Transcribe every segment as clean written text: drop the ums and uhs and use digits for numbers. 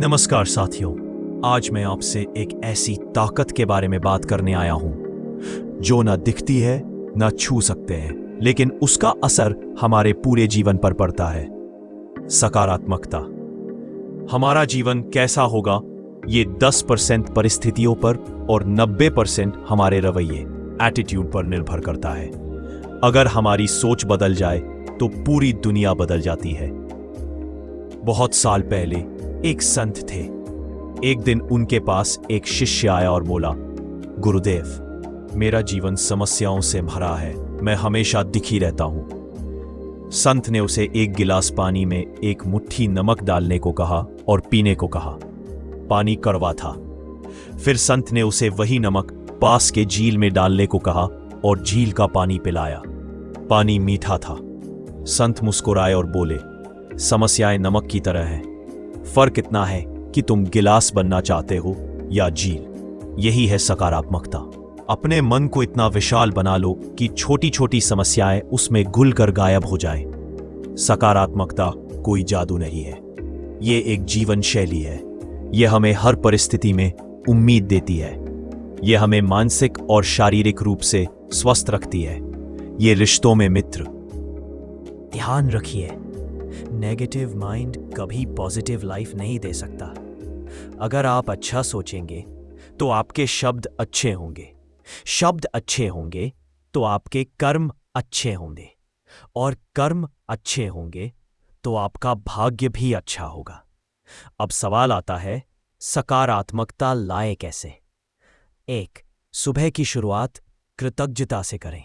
नमस्कार साथियों, आज मैं आपसे एक ऐसी ताकत के बारे में बात करने आया हूं जो ना दिखती है ना छू सकते हैं, लेकिन उसका असर हमारे पूरे जीवन पर पड़ता है। सकारात्मकता। हमारा जीवन कैसा होगा ये 10% परिस्थितियों पर और 90% हमारे रवैये, एटीट्यूड पर निर्भर करता है। अगर हमारी सोच बदल जाए तो पूरी दुनिया बदल जाती है। बहुत साल पहले एक संत थे। एक दिन उनके पास एक शिष्य आया और बोला, गुरुदेव, मेरा जीवन समस्याओं से भरा है, मैं हमेशा दुखी रहता हूं। संत ने उसे एक गिलास पानी में एक मुट्ठी नमक डालने को कहा और पीने को कहा। पानी कड़वा था। फिर संत ने उसे वही नमक पास के झील में डालने को कहा और झील का पानी पिलाया। पानी मीठा था। संत मुस्कुराए और बोले, समस्याएं नमक की तरह हैं, फर्क इतना है कि तुम गिलास बनना चाहते हो या झील। यही है सकारात्मकता। अपने मन को इतना विशाल बना लो कि छोटी छोटी समस्याएं उसमें घुलकर गायब हो जाए। सकारात्मकता कोई जादू नहीं है, ये एक जीवन शैली है। यह हमें हर परिस्थिति में उम्मीद देती है। यह हमें मानसिक और शारीरिक रूप से स्वस्थ रखती है। ये रिश्तों में मित्र। ध्यान रखिए, नेगेटिव माइंड कभी पॉजिटिव लाइफ नहीं दे सकता। अगर आप अच्छा सोचेंगे तो आपके शब्द अच्छे होंगे, शब्द अच्छे होंगे तो आपके कर्म अच्छे होंगे, और कर्म अच्छे होंगे तो आपका भाग्य भी अच्छा होगा। अब सवाल आता है, सकारात्मकता लाए कैसे? 1. सुबह की शुरुआत कृतज्ञता से करें।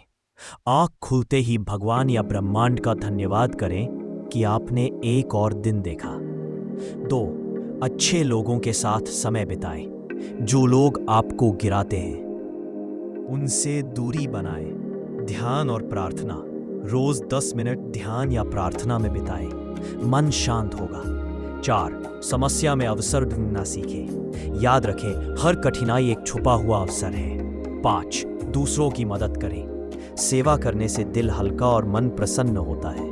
आंख खुलते ही भगवान या ब्रह्मांड का धन्यवाद करें कि आपने एक और दिन देखा। 2. अच्छे लोगों के साथ समय बिताएं। जो लोग आपको गिराते हैं उनसे दूरी बनाएं। ध्यान और प्रार्थना। रोज 10 मिनट ध्यान या प्रार्थना में बिताएं, मन शांत होगा। 4. समस्या में अवसर ढूंढना सीखें। याद रखें, हर कठिनाई एक छुपा हुआ अवसर है। 5. दूसरों की मदद करें। सेवा करने से दिल हल्का और मन प्रसन्न होता है।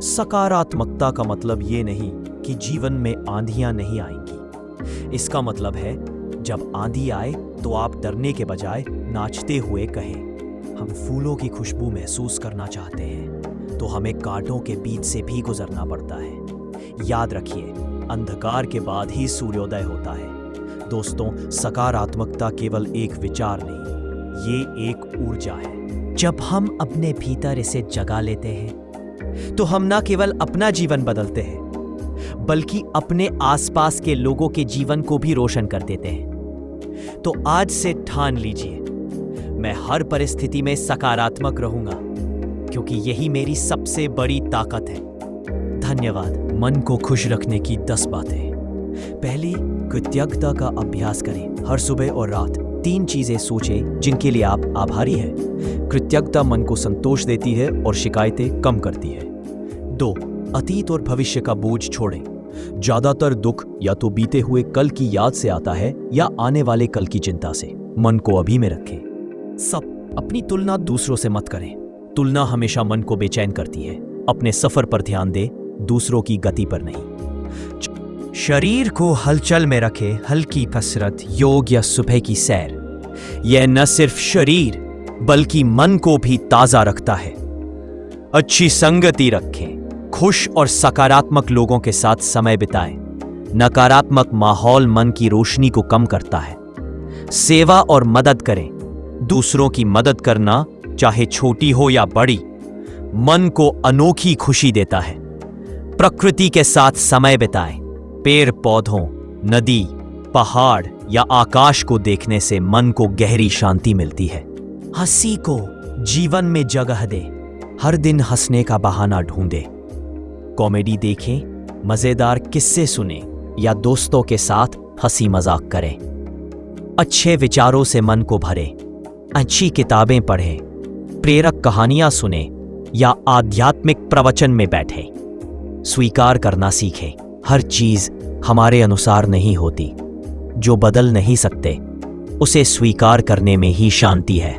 सकारात्मकता का मतलब ये नहीं कि जीवन में आंधियां नहीं आएंगी। इसका मतलब है, जब आंधी आए तो आप डरने के बजाय नाचते हुए कहें, हम फूलों की खुशबू महसूस करना चाहते हैं तो हमें कांटों के बीच से भी गुजरना पड़ता है। याद रखिए, अंधकार के बाद ही सूर्योदय होता है। दोस्तों, सकारात्मकता केवल एक विचार नहीं, ये एक ऊर्जा है। जब हम अपने भीतर इसे जगा लेते हैं तो हम न केवल अपना जीवन बदलते हैं बल्कि अपने आसपास के लोगों के जीवन को भी रोशन कर देते हैं। तो आज से ठान लीजिए, मैं हर परिस्थिति में सकारात्मक रहूंगा, क्योंकि यही मेरी सबसे बड़ी ताकत है। धन्यवाद। मन को खुश रखने की 10 बातें। पहली, कृतज्ञता का अभ्यास करें। हर सुबह और रात 3 चीजें सोचें जिनके लिए आप आभारी हैं। कृतज्ञता मन को संतोष देती है और शिकायतें कम करती है। 2. अतीत और भविष्य का बोझ छोड़ें। ज्यादातर दुख या तो बीते हुए कल की याद से आता है या आने वाले कल की चिंता से। मन को अभी में रखें। अपनी तुलना दूसरों से मत करें। तुलना हमेशा मन को बेचैन करती है। अपने सफर पर ध्यान दें, दूसरों की गति पर नहीं। शरीर को हलचल में रखें। हल्की कसरत, योग या सुबह की सैर, यह न सिर्फ शरीर बल्कि मन को भी ताजा रखता है। अच्छी संगति रखें। खुश और सकारात्मक लोगों के साथ समय बिताएं। नकारात्मक माहौल मन की रोशनी को कम करता है। सेवा और मदद करें। दूसरों की मदद करना, चाहे छोटी हो या बड़ी, मन को अनोखी खुशी देता है। प्रकृति के साथ समय बिताएं। पेड़ पौधों, नदी, पहाड़ या आकाश को देखने से मन को गहरी शांति मिलती है। हंसी को जीवन में जगह दे। हर दिन हंसने का बहाना ढूंढे। कॉमेडी देखें, मजेदार किस्से सुने या दोस्तों के साथ हंसी मजाक करें। अच्छे विचारों से मन को भरें। अच्छी किताबें पढ़ें, प्रेरक कहानियां सुने या आध्यात्मिक प्रवचन में बैठें। स्वीकार करना सीखें। हर चीज हमारे अनुसार नहीं होती। जो बदल नहीं सकते उसे स्वीकार करने में ही शांति है।